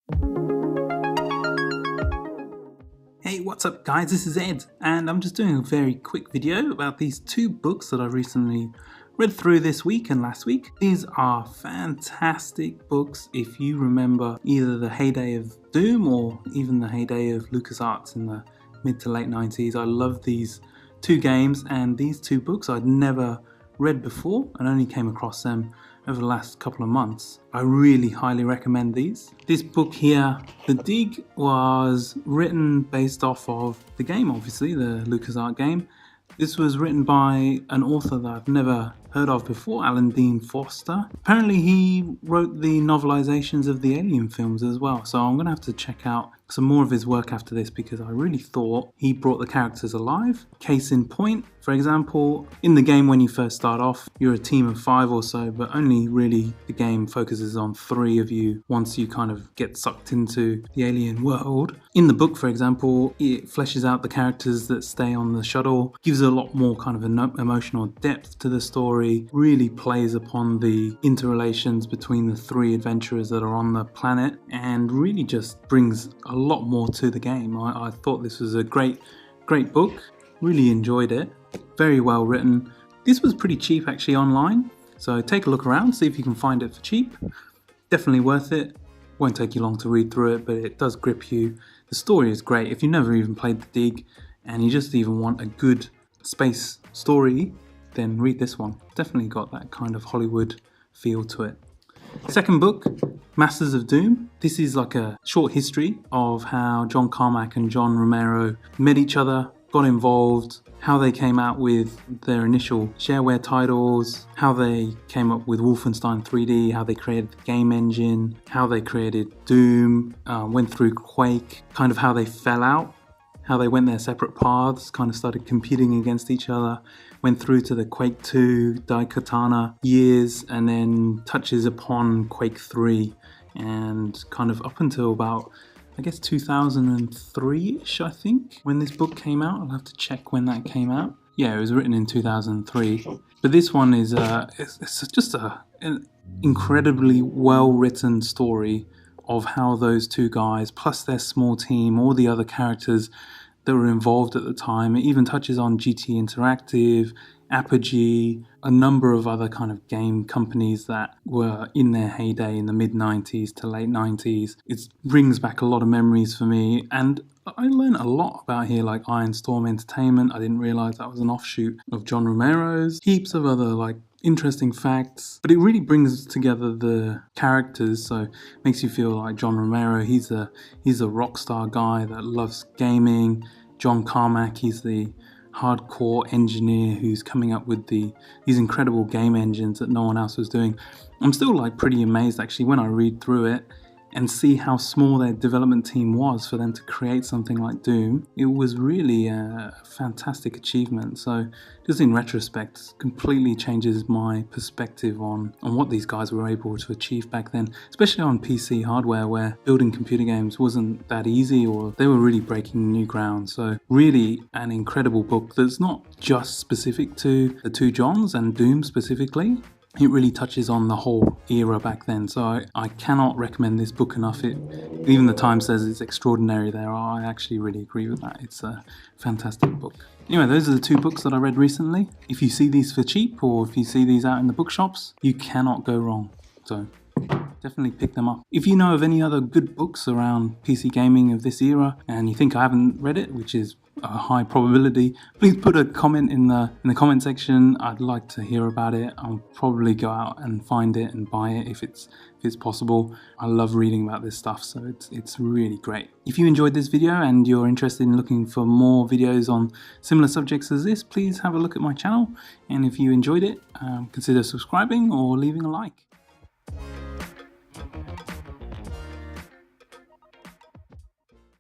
Hey, what's up guys, this is Ed, and I'm just doing a very quick video about these two books that I recently read through this week and last week. These are fantastic books if you remember either the heyday of Doom or even the heyday of Lucasarts in the mid to late 90s. I love these two games, and these two books I'd never read before and only came across them over the last couple of months. I really highly recommend these. This book here, The Dig, was written based off of the game, obviously, the LucasArts game. This was written by an author that I've never heard of before, Alan Dean Foster. Apparently he wrote the novelizations of the Alien films as well, so I'm going to have to check out some more of his work after this because I really thought he brought the characters alive. Case in point, for example, in the game when you first start off, you're a team of 5 or so, but only really the game focuses on 3 of you once you kind of get sucked into the alien world. In the book, for example, it fleshes out the characters that stay on the shuttle, gives a lot more kind of emotional depth to the story, really plays upon the interrelations between the 3 adventurers that are on the planet, and really just brings a lot more to the game. I thought this was a great book, really enjoyed it, very well written. This was pretty cheap actually online, so take a look around, see if you can find it for cheap. Definitely worth it. Won't take you long to read through it, but it does grip you. The story is great. If you've never even played The Dig and you just even want a good space story, then read this one. Definitely got that kind of Hollywood feel to it. Second book, Masters of Doom. This is like a short history of how John Carmack and John Romero met each other, got involved, how they came out with their initial shareware titles, how they came up with Wolfenstein 3D, how they created the game engine, how they created Doom, went through Quake, kind of how they fell out, how they went their separate paths, kind of started competing against each other, went through to the Quake 2, Daikatana years, and then touches upon Quake 3, and kind of up until about, I guess, 2003-ish, I think, when this book came out. I'll have to check when that came out. Yeah, it was written in 2003. But this one is it's just an incredibly well-written story of how those two guys, plus their small team, all the other characters that were involved at the time. It even touches on GT Interactive, Apogee, a number of other kind of game companies that were in their heyday in the mid-90s to late 90s. It brings back a lot of memories for me, and I learned a lot about here, like Iron Storm Entertainment. I didn't realise that was an offshoot of John Romero's. Heaps of other like interesting facts, but it really brings together the characters, so makes you feel like John Romero, he's a rock star guy that loves gaming. John Carmack, he's the hardcore engineer who's coming up with these incredible game engines that no one else was doing. I'm still like pretty amazed actually when I read through it and see how small their development team was for them to create something like Doom. It was really a fantastic achievement. So just in retrospect, completely changes my perspective on what these guys were able to achieve back then, especially on PC hardware where building computer games wasn't that easy, or they were really breaking new ground. So really an incredible book that's not just specific to the two Johns and Doom specifically. It really touches on the whole era back then, so I cannot recommend this book enough. Even the Times says it's extraordinary there. I actually really agree with that. It's a fantastic book. Anyway, those are the two books that I read recently. If you see these for cheap, or if you see these out in the bookshops, you cannot go wrong. So definitely pick them up. If you know of any other good books around PC gaming of this era and you think I haven't read it, which is a high probability, please put a comment in the comment section. I'd like to hear about it. I'll probably go out and find it and buy it if it's possible. I love reading about this stuff, so it's really great. If you enjoyed this video and you're interested in looking for more videos on similar subjects as this, please have a look at my channel, and if you enjoyed it, consider subscribing or leaving a like.